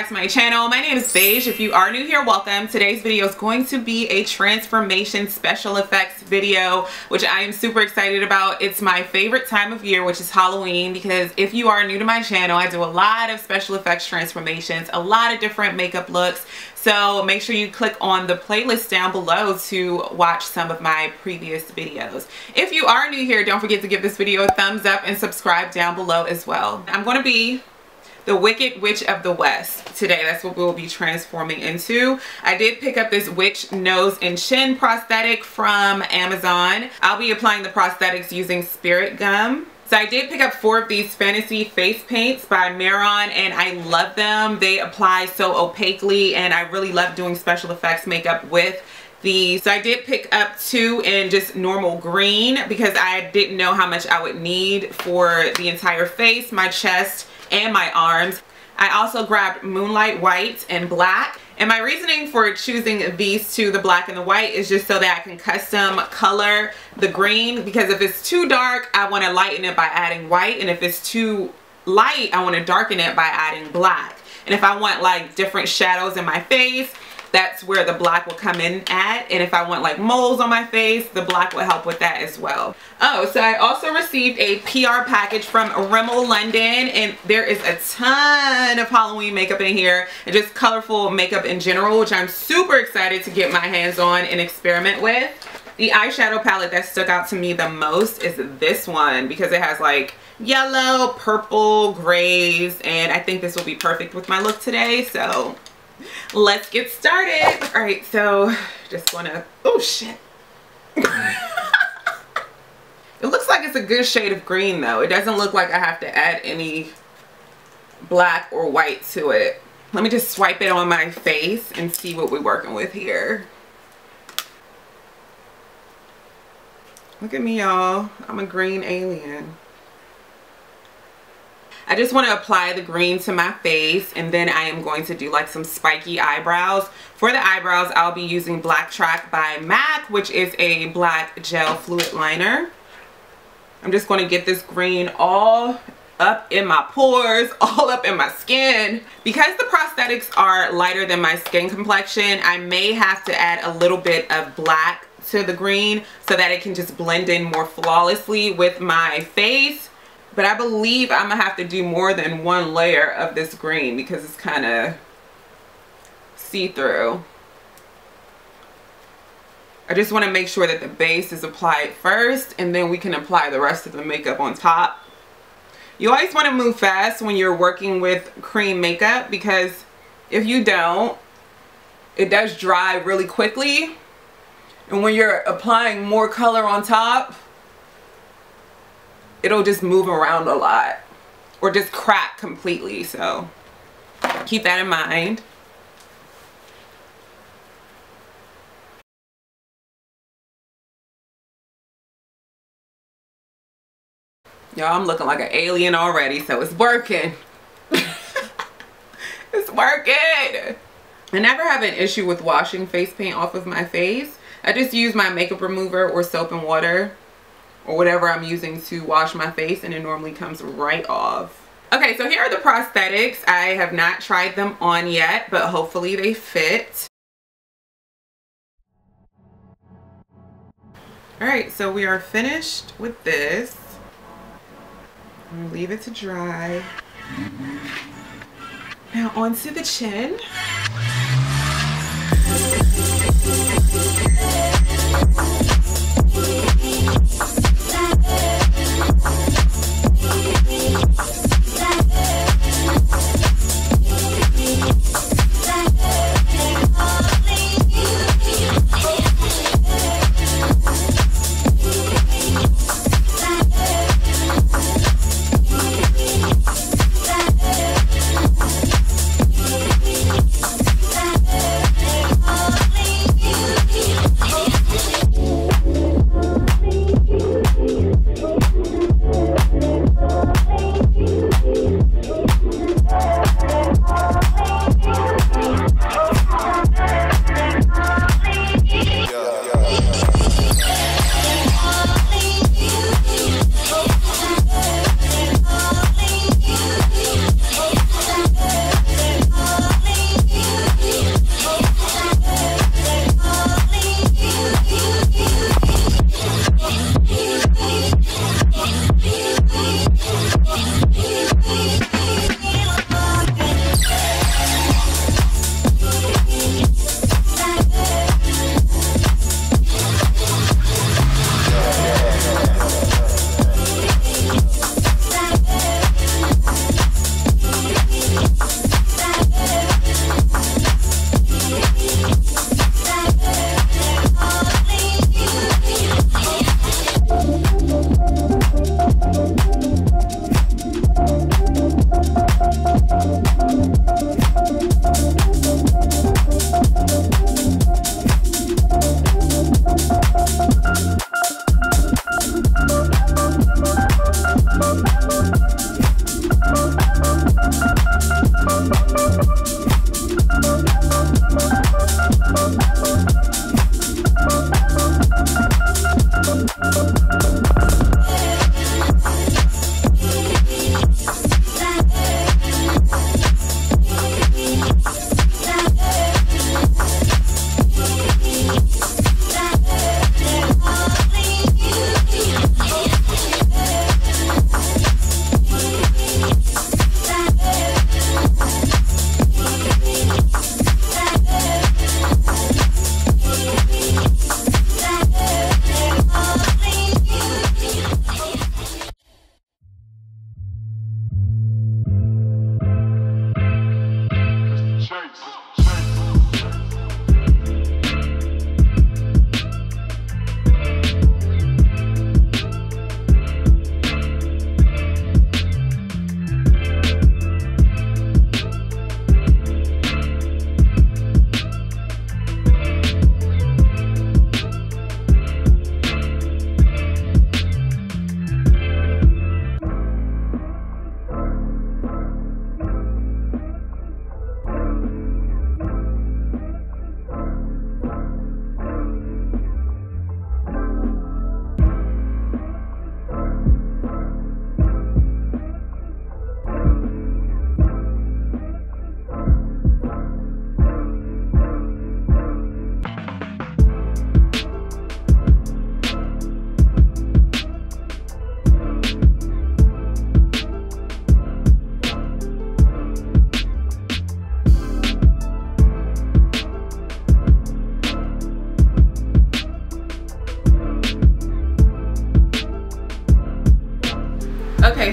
back to my channel. My name is Beige. If you are new here, welcome. Today's video is going to be a transformation special effects video, which I am super excited about. It's my favorite time of year, which is Halloween, because if you are new to my channel, I do a lot of special effects transformations, a lot of different makeup looks. So make sure you click on the playlist down below to watch some of my previous videos. If you are new here, don't forget to give this video a thumbs up and subscribe down below as well. I'm going to be the Wicked Witch of the West today. That's what we'll be transforming into. I did pick up this witch nose and chin prosthetic from Amazon. I'll be applying the prosthetics using spirit gum. So I did pick up 4 of these fantasy face paints by Mehron, and I love them. They apply so opaquely, and I really love doing special effects makeup with these. So I did pick up 2 in just normal green because I didn't know how much I would need for the entire face, my chest, and my arms. I also grabbed Moonlight White and black. And my reasoning for choosing these two, the black and the white, is just so that I can custom color the green, because if it's too dark, I want to lighten it by adding white, and if it's too light, I want to darken it by adding black. And if I want like different shadows in my face, that's where the black will come in at. And if I want like moles on my face, the black will help with that as well. Oh, so I also received a PR package from Rimmel London, and there is a ton of Halloween makeup in here and just colorful makeup in general, which I'm super excited to get my hands on and experiment with. The eyeshadow palette that stuck out to me the most is this one, because it has like yellow, purple, grays, and I think this will be perfect with my look today. So let's get started. All right, so just wanna, oh shit. It looks like it's a good shade of green though. It doesn't look like I have to add any black or white to it. Let me just swipe it on my face and see what we're working with here. Look at me, y'all. I'm a green alien. I just want to apply the green to my face, and then I am going to do like some spiky eyebrows. For the eyebrows, I'll be using Black Track by MAC, which is a black gel fluid liner. I'm just going to get this green all up in my pores, all up in my skin. Because the prosthetics are lighter than my skin complexion, I may have to add a little bit of black to the green so that it can just blend in more flawlessly with my face. But I believe I'm gonna have to do more than one layer of this green because it's kind of see-through. I just want to make sure that the base is applied first, and then we can apply the rest of the makeup on top. You always want to move fast when you're working with cream makeup, because if you don't, it does dry really quickly. And when you're applying more color on top, it'll just move around a lot or just crack completely. So keep that in mind. Y'all, I'm looking like an alien already, so it's working. It's working. I never have an issue with washing face paint off of my face. I just use my makeup remover or soap and water or whatever I'm using to wash my face, and it normally comes right off. Okay, so here are the prosthetics. I have not tried them on yet, but hopefully they fit. All right, so we are finished with this. I'm gonna leave it to dry. Now onto the chin.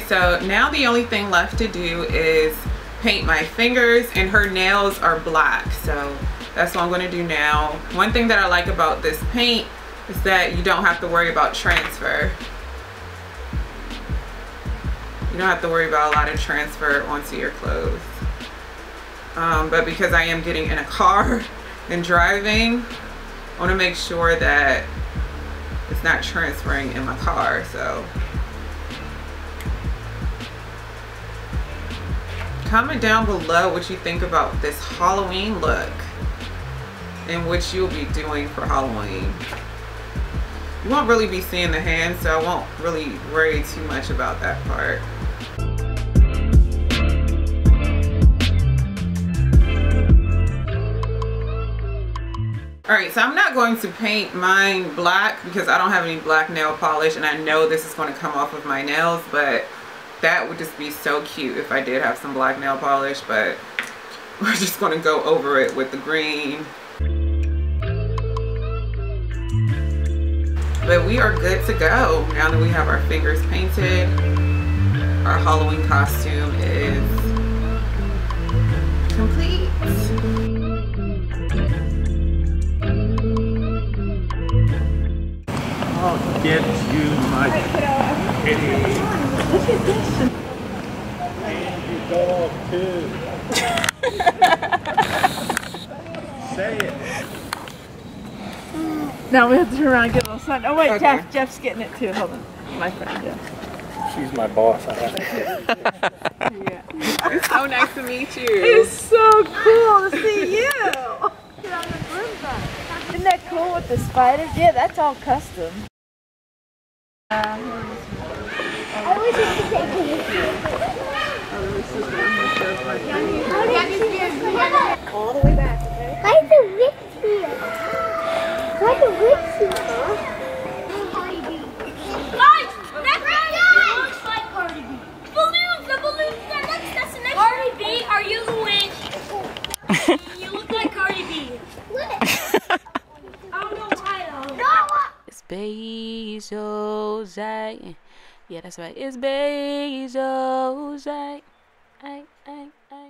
so now the only thing left to do is paint my fingers, and her nails are black, so that's what I'm going to do now. One thing that I like about this paint is that you don't have to worry about transfer. You don't have to worry about a lot of transfer onto your clothes. But because I am getting in a car and driving, I want to make sure that it's not transferring in my car. So comment down below what you think about this Halloween look and what you'll be doing for Halloween. You won't really be seeing the hands, so I won't really worry too much about that part. Alright, so I'm not going to paint mine black because I don't have any black nail polish, and I know this is going to come off of my nails, but that would just be so cute if I did have some black nail polish. But we're just going to go over it with the green. But we are good to go now that we have our fingers painted. Our Halloween costume is complete. I'll get you, my kitty. Look at this. And your dog, too. Say it. Now we have to turn around and get a little sun. Oh wait, Okay. Jeff's getting it too. Hold on. My friend Jeff. She's my boss. I have to get Yeah. It's so nice to meet you. It's so cool to see you. Isn't that cool with the spiders? Yeah, that's all custom. I wish you could take it. All the way back, okay? Why is the witch here? Why the witch here? Guys, that looks like Cardi B. Balloons, the balloons. That's the next Cardi B, are you the witch? You look like Cardi B. I don't know why though. It's Beige, Ojai. Yeah, that's right. It's Beige, Ojai. Ay, ay, ay.